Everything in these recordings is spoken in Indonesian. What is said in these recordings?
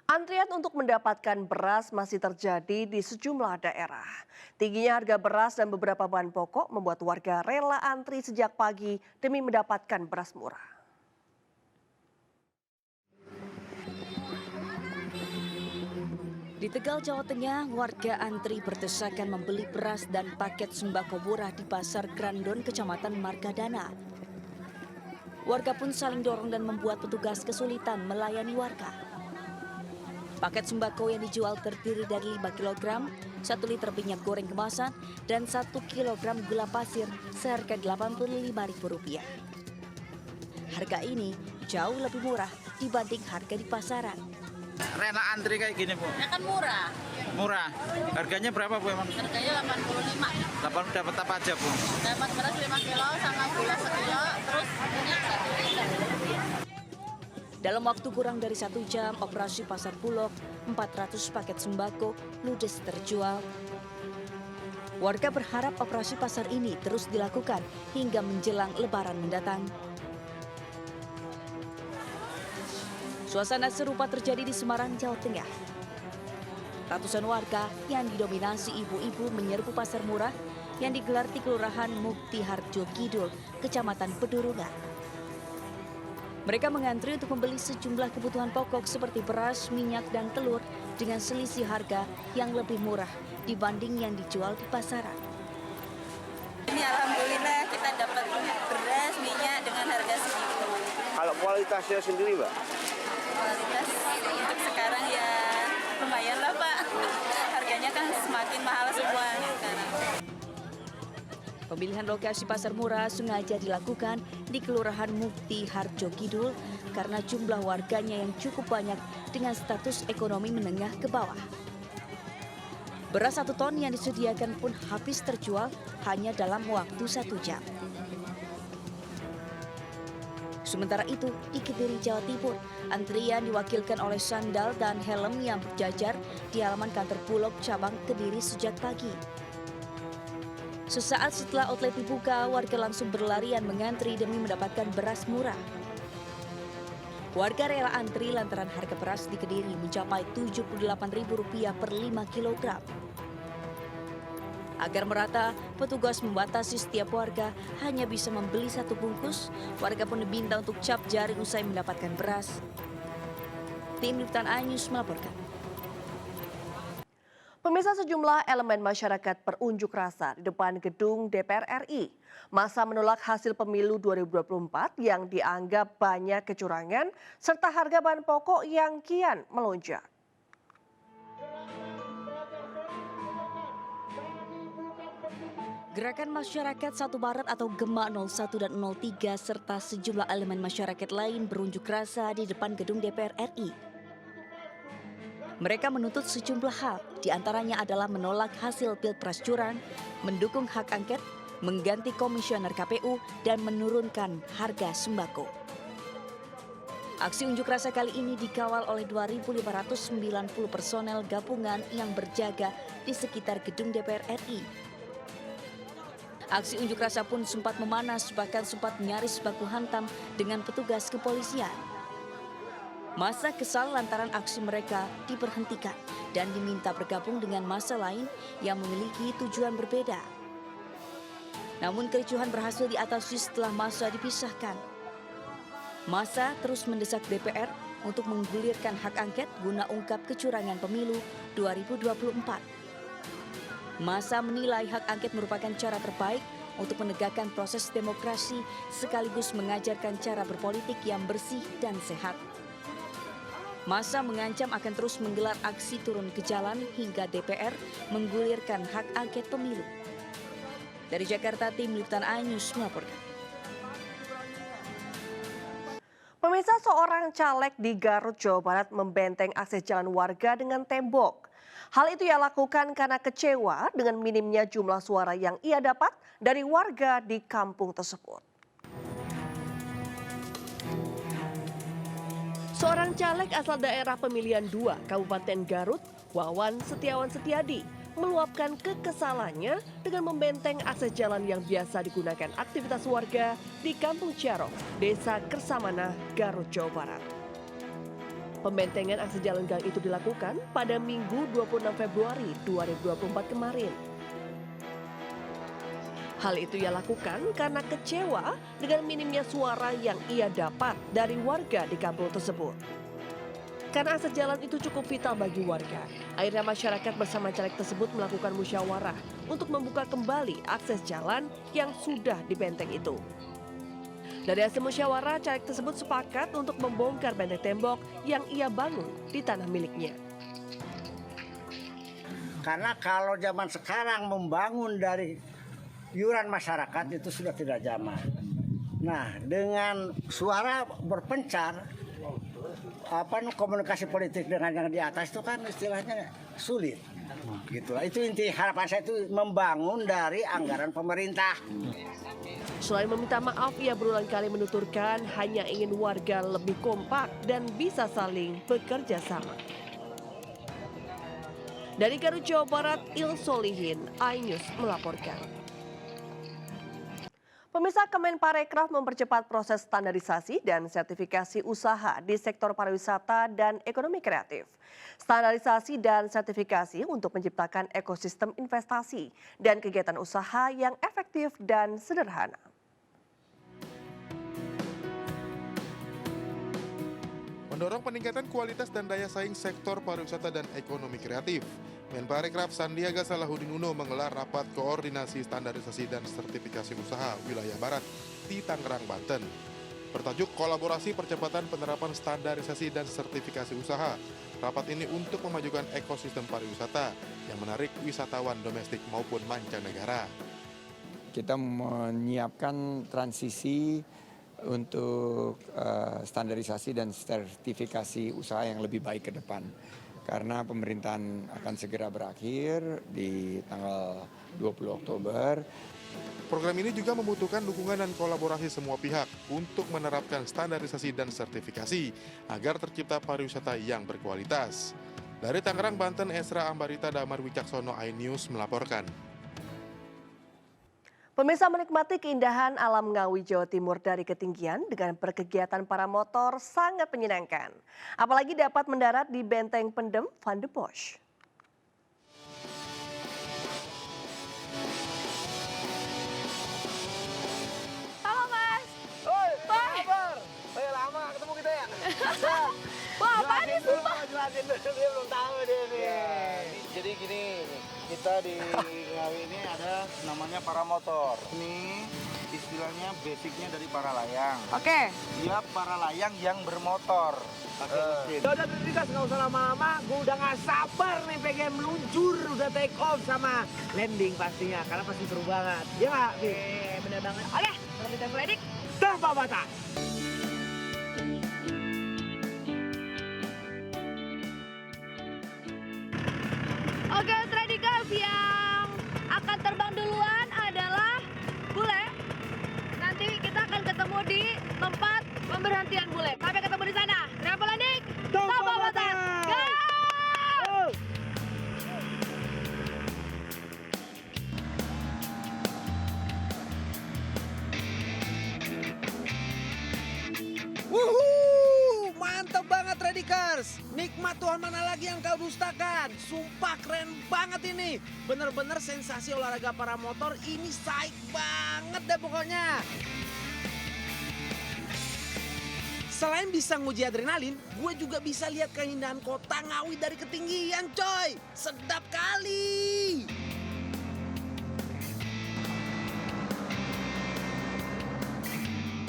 Antrian untuk mendapatkan beras masih terjadi di sejumlah daerah. Tingginya harga beras dan beberapa bahan pokok membuat warga rela antri sejak pagi demi mendapatkan beras murah. Di Tegal, Jawa Tengah, warga antri berdesakan membeli beras dan paket sembako murah di Pasar Grandon, Kecamatan Margadana. Warga pun saling dorong dan membuat petugas kesulitan melayani warga. Paket sembako yang dijual terdiri dari 5 kg, 1 liter minyak goreng kemasan, dan 1 kg gula pasir seharga Rp85.000. Harga ini jauh lebih murah dibanding harga di pasaran. Rela antri kayak gini, Bu? Ya kan murah. Murah. Harganya berapa, Bu, emang? Harganya 85. Dapat apa aja, Bu? Dapat beras 5 kilo sama gula sekilo, terus minyak 1 liter. Dalam waktu kurang dari 1 jam operasi Pasar Bulog, 400 paket sembako ludes terjual. Warga berharap operasi pasar ini terus dilakukan hingga menjelang Lebaran mendatang. Suasana serupa terjadi di Semarang, Jawa Tengah. Ratusan warga yang didominasi ibu-ibu menyerbu pasar murah yang digelar di Kelurahan Mukti Harjo Kidul, Kecamatan Pedurungan. Mereka mengantri untuk membeli sejumlah kebutuhan pokok seperti beras, minyak, dan telur dengan selisih harga yang lebih murah dibanding yang dijual di pasaran. Ini alhamdulillah kita dapat beras, minyak dengan harga segitu. Kalau kualitasnya sendiri, Mbak? Kualitas untuk sekarang ya lumayan lah, Pak. Harganya kan semakin mahal semua sekarang. Pemilihan lokasi pasar murah sengaja dilakukan di Kelurahan Mukti Harjo Kidul karena jumlah warganya yang cukup banyak dengan status ekonomi menengah ke bawah. Beras 1 ton yang disediakan pun habis terjual hanya dalam waktu 1 jam. Sementara itu, di Kediri, Jawa Timur, antrian diwakilkan oleh sandal dan helm yang berjajar di halaman kantor Bulog cabang Kediri sejak pagi. Sesaat setelah outlet dibuka, warga langsung berlarian mengantri demi mendapatkan beras murah. Warga rela antri lantaran harga beras di Kediri mencapai Rp78.000 per 5 kg. Agar merata, petugas membatasi setiap warga hanya bisa membeli 1 bungkus. Warga pun diminta untuk cap jaring usai mendapatkan beras. Tim Liputan iNews melaporkan. Pemirsa, sejumlah elemen masyarakat berunjuk rasa di depan gedung DPR RI. Masa menolak hasil pemilu 2024 yang dianggap banyak kecurangan serta harga bahan pokok yang kian melonjak. Gerakan Masyarakat 1 Maret atau GEMA 01 dan 03 serta sejumlah elemen masyarakat lain berunjuk rasa di depan gedung DPR RI. Mereka menuntut sejumlah hal, diantaranya adalah menolak hasil pilpres curang, mendukung hak angket, mengganti komisioner KPU, dan menurunkan harga sembako. Aksi unjuk rasa kali ini dikawal oleh 2.590 personel gabungan yang berjaga di sekitar gedung DPR RI. Aksi unjuk rasa pun sempat memanas, bahkan sempat nyaris baku hantam dengan petugas kepolisian. Massa kesal lantaran aksi mereka diberhentikan dan diminta bergabung dengan massa lain yang memiliki tujuan berbeda. Namun kericuhan berhasil diatasi setelah massa dipisahkan. Massa terus mendesak DPR untuk menggulirkan hak angket guna ungkap kecurangan pemilu 2024. Massa menilai hak angket merupakan cara terbaik untuk menegakkan proses demokrasi sekaligus mengajarkan cara berpolitik yang bersih dan sehat. Massa mengancam akan terus menggelar aksi turun ke jalan hingga DPR menggulirkan hak angket pemilu. Dari Jakarta, Tim Liputan iNews melaporkan. Pemirsa, seorang caleg di Garut, Jawa Barat membenteng akses jalan warga dengan tembok. Hal itu ia lakukan karena kecewa dengan minimnya jumlah suara yang ia dapat dari warga di kampung tersebut. Seorang caleg asal daerah pemilihan 2 Kabupaten Garut, Wawan Setiawan Setiadi, meluapkan kekesalannya dengan membenteng akses jalan yang biasa digunakan aktivitas warga di Kampung Ciarok, Desa Kersamana, Garut, Jawa Barat. Pembentengan akses jalan gang itu dilakukan pada Minggu 26 Februari 2024 kemarin. Hal itu ia lakukan karena kecewa dengan minimnya suara yang ia dapat dari warga di kampung tersebut. Karena akses jalan itu cukup vital bagi warga, akhirnya masyarakat bersama caleg tersebut melakukan musyawarah untuk membuka kembali akses jalan yang sudah dibenteng itu. Dari hasil musyawarah, caleg tersebut sepakat untuk membongkar benteng tembok yang ia bangun di tanah miliknya. Karena kalau zaman sekarang membangun dari iuran masyarakat itu sudah tidak zaman. Nah, dengan suara berpencar, komunikasi politik dengan yang di atas itu kan istilahnya sulit. Gitulah. Itu inti harapan saya itu membangun dari anggaran pemerintah. Selain meminta maaf, ia berulang kali menuturkan hanya ingin warga lebih kompak dan bisa saling bekerja sama. Dari Garut, Jawa Barat, Il Solihin, iNews melaporkan. Pemirsa, Kemenparekraf mempercepat proses standarisasi dan sertifikasi usaha di sektor pariwisata dan ekonomi kreatif. Standarisasi dan sertifikasi untuk menciptakan ekosistem investasi dan kegiatan usaha yang efektif dan sederhana. Mendorong peningkatan kualitas dan daya saing sektor pariwisata dan ekonomi kreatif, Menparekraf Sandiaga Salahuddin Uno menggelar rapat koordinasi standarisasi dan sertifikasi usaha wilayah Barat di Tangerang, Banten. Bertajuk kolaborasi percepatan penerapan standarisasi dan sertifikasi usaha. Rapat ini untuk memajukan ekosistem pariwisata yang menarik wisatawan domestik maupun mancanegara. Kita menyiapkan transisi untuk standarisasi dan sertifikasi usaha yang lebih baik ke depan. Karena pemerintahan akan segera berakhir di tanggal 20 Oktober. Program ini juga membutuhkan dukungan dan kolaborasi semua pihak untuk menerapkan standarisasi dan sertifikasi agar tercipta pariwisata yang berkualitas. Dari Tangerang, Banten, Esra Ambarita Damar Wicaksono, iNews melaporkan. Pemirsa, menikmati keindahan alam Ngawi, Jawa Timur dari ketinggian dengan berkegiatan para motor sangat menyenangkan. Apalagi dapat mendarat di Benteng Pendem Van de Bosch. Halo Mas. Oi, apa kabar? Lama ketemu kita ya? Wah, apaan nih sumpah? Jelasin dulu, dia belum tahu dia nih. Jadi gini, kita di Ngawi ini ada namanya paramotor. Ini istilahnya basicnya dari para layang. Oke. Dia para layang yang bermotor. Pakai mesin. Udah Tridikas, nggak usah lama-lama. Gue udah nggak sabar nih pengen meluncur, udah take off sama landing pastinya. Karena pasti seru banget. Ya nggak, Bi? Bener banget. Oke, kalau kita Fledik. Tanpa batas. Oke, Tradikers, yang akan terbang duluan adalah bule. Nanti kita akan ketemu di tempat pemberhentian bule. Sampai ketemu di sana. Kenapa landing? Tanpa batas. Go! Wuhuu, mantap banget Radikers. Nikmat Tuhan mana lagi yang kau dustakan. Sumpah keren banget ini. Bener-bener sensasi olahraga para motor ini saik banget deh pokoknya. Selain bisa nguji adrenalin, gue juga bisa lihat keindahan kota Ngawi dari ketinggian coy. Sedap kali.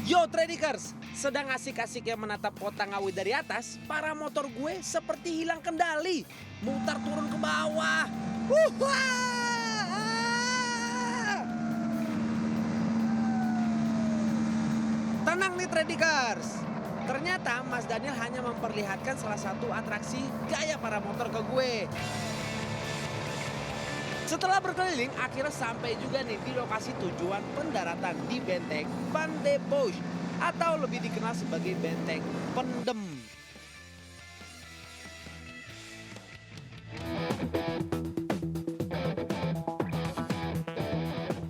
Yo Tradikers, sedang asik-asiknya menatap kota Ngawi dari atas, para motor gue seperti hilang kendali, mutar turun ke bawah. Tenang nih Tradikers, ternyata Mas Daniel hanya memperlihatkan salah satu atraksi gaya para motor ke gue. Setelah berkeliling, akhirnya sampai juga nih di lokasi tujuan pendaratan di Benteng Van de Bosch atau lebih dikenal sebagai Benteng Pendem.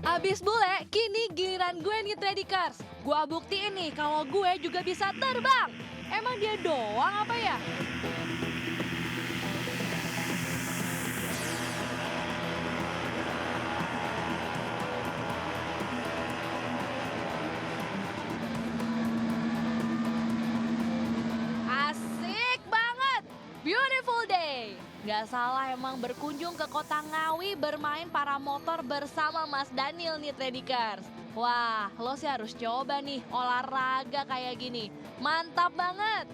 Abis bule, kini giliran gue nih Tradikers. Gue buktiin nih kalau gue juga bisa terbang. Emang dia doang apa ya? Gak salah emang berkunjung ke kota Ngawi bermain paramotor bersama Mas Daniel nih Tradikers. Wah, lo sih harus coba nih olahraga kayak gini. Mantap banget.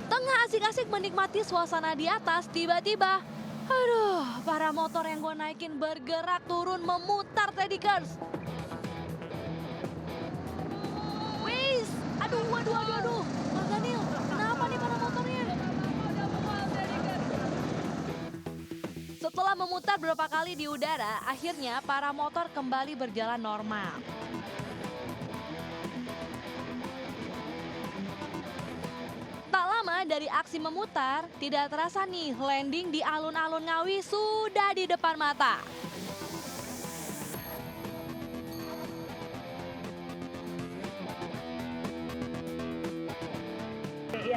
Tengah asik-asik menikmati suasana di atas, tiba-tiba, aduh, paramotor yang gue naikin bergerak turun memutar Tradikers. Wis, aduh, Mas Daniel, kenapa nih paramotornya? Setelah memutar beberapa kali di udara, akhirnya paramotor kembali berjalan normal. Tak lama dari aksi memutar, tidak terasa nih landing di alun-alun Ngawi sudah di depan mata.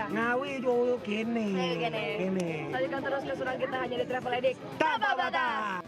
Ngawi juga kini. Gini. Lanjutkan terus keseruan kita hanya di Travel Edik. Tanpa batas.